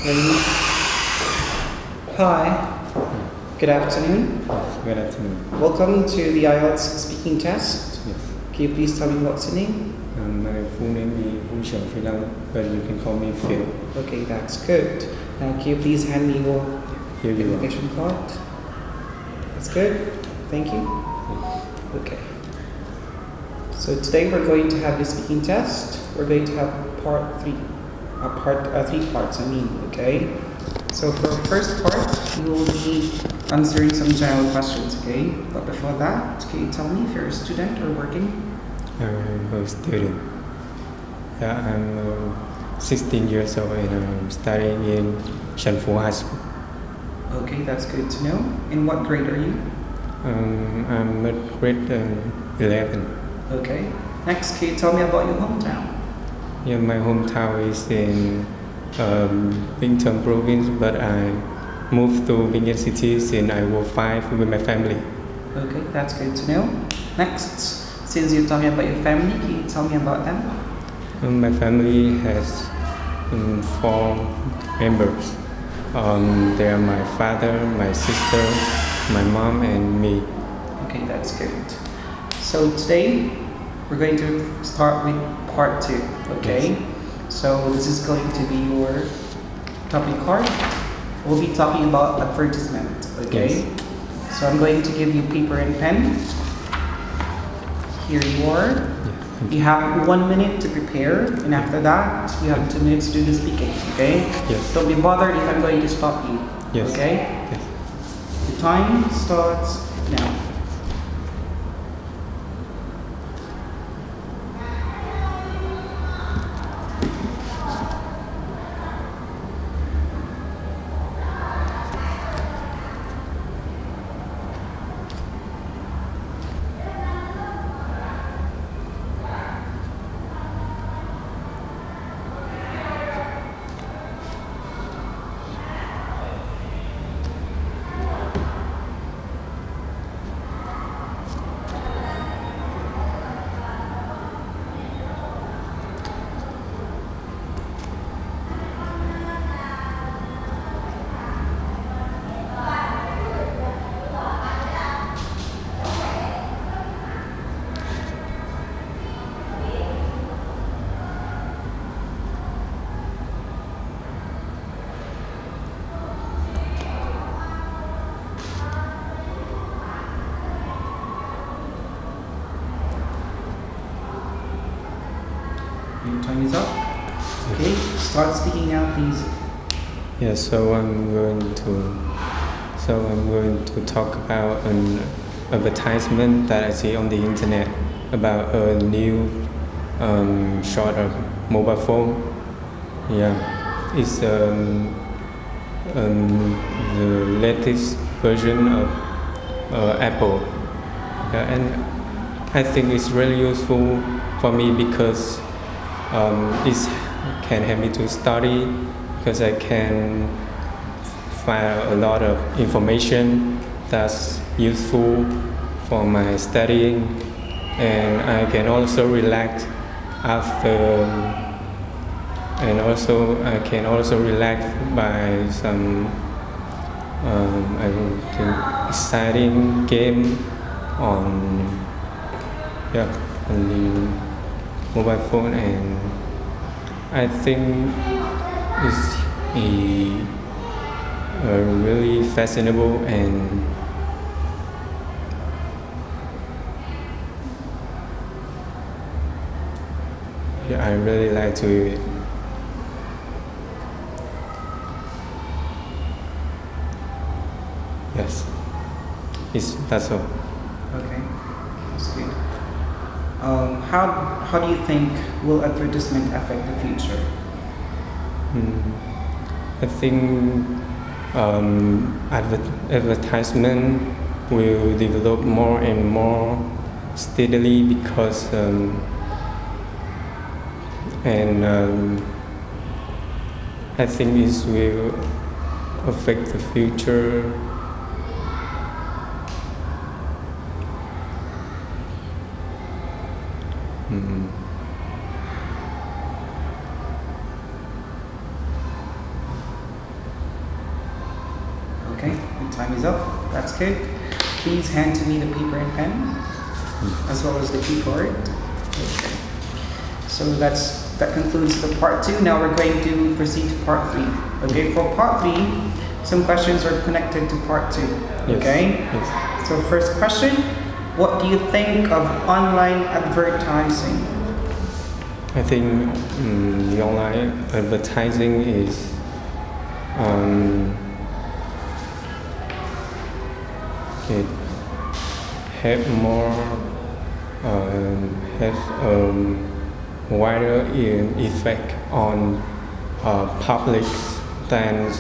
Ready? Hi. Good afternoon. Good afternoon. Welcome to the IELTS speaking test. Yes. Can you please tell me what's your name? My full name is Trường Phi Long, but you can call me Phil. Okay, that's good. Now, can you please hand me your Here you are. invitation card? That's good. Thank you. Okay. So today we're going to have the speaking test. We're going to have three parts. Okay. So for the first part, we will be answering some general questions. Okay. But before that, can you tell me if you're a student or working? I'm a student. Yeah, I'm 16 years old and I'm studying in Trường Phi High School. Okay, that's good to know. In what grade are you? I'm at grade 11. Okay. Next, can you tell me about your hometown? Yeah, my hometown is in Binh province, but I moved to Binh City since I was 5 with my family. Okay, that's good to know. Next, since you're talking about your family, can you tell me about them? My family has 4 members. They are my father, my sister, my mom, and me. Okay, that's good. So today, we're going to start with part 2, okay? Yes. So this is going to be your topic card. We'll be talking about advertisement, okay? Yes. So I'm going to give you paper and pen. Here you are. You have 1 minute to prepare, and after that, you have 2 minutes to do the speaking, okay? Yes. Don't be bothered if I'm going to stop you, Yes. okay? Yes. The time starts now. Your time is up. Okay, start speaking now, please. Yeah, so I'm going to talk about an advertisement that I see on the internet about a new sort of mobile phone. Yeah, it's the latest version of Apple. Yeah, and I think it's really useful for me because it can help me to study because I can find a lot of information that's useful for my studying, and I can also relax after, and also I can also relax by some I think exciting game on the mobile phone, and I think it's really fascinating, and yeah, I really like to do it. Yes, that's all. Okay, that's good. How do you think will advertisement affect the future? I think advertisement will develop more and more steadily because I think this will affect the future. Mm. โ Time is up. That's good. Please hand to me the paper and pen, as well as the keyboard. Okay. So that concludes the part 2. Now we're going to proceed to part 3. Okay, for part 3, some questions are connected to part 2. Okay? Yes. So first question, what do you think of online advertising? I think the online advertising is it have more has wider effect on public than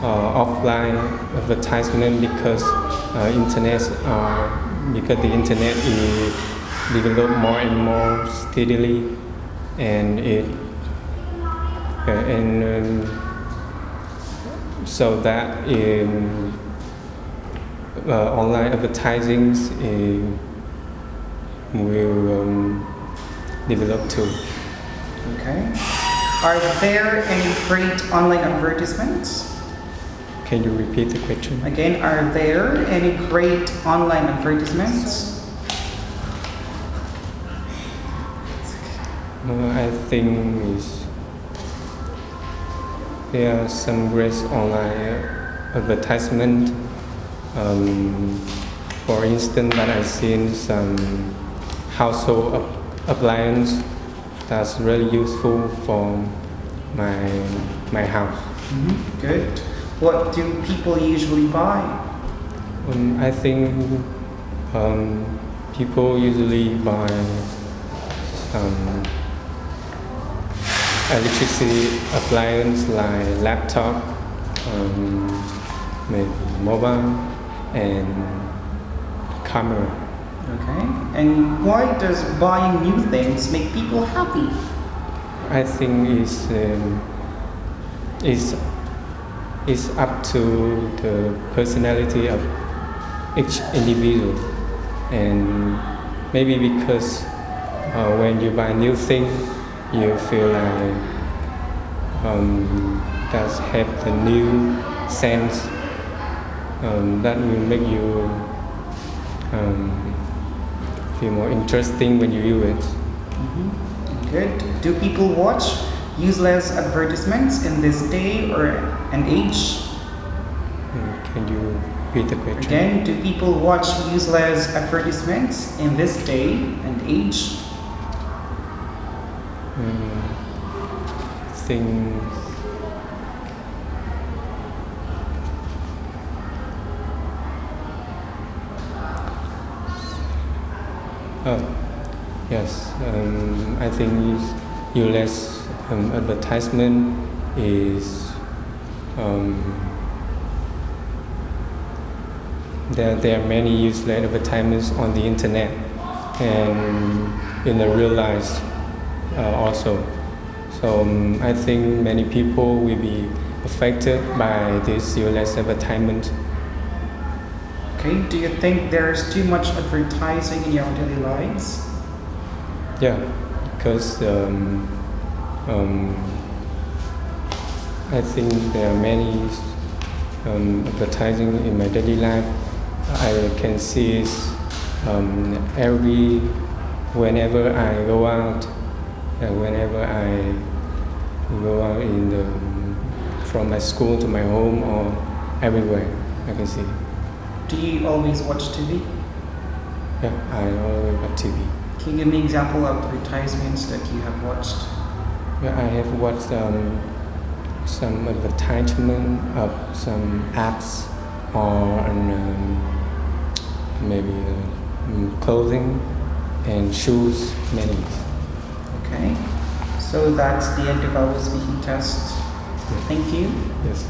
offline advertisement because the internet is developed more and more steadily, and so that online advertising will develop too. Okay. Are there any great online advertisements? Can you repeat the question? Again, are there any great online advertisements? I think there are some great online advertisement. For instance, that I've seen some household appliance that's really useful for my house. Good. What do people usually buy? I think people usually buy some electricity appliance like laptop, maybe mobile, and camera. Okay. And why does buying new things make people happy? I think it's up to the personality of each individual, and maybe because when you buy new thing, you feel like that's have the new sense that will make you feel more interesting when you use it. Good. Do people watch useless advertisements in this day or an age? Can you repeat the question? Again, do people watch useless advertisements in this day and age? I think yes. I think useless advertisement is there are many useless advertisements on the internet and in the real life also. So I think many people will be affected by this useless advertisement. Okay. Do you think there's too much advertising in your daily lives? Yeah, because I think there are many advertising in my daily life. I can see it whenever I go out, from my school to my home or everywhere, I can see. Do you always watch TV? Yeah, I always watch TV. Can you give me an example of advertisements that you have watched? Yeah, I have watched some advertisement of some apps or maybe clothing and shoes, many. Okay. So that's the end of our speaking test. Thank you. Yes.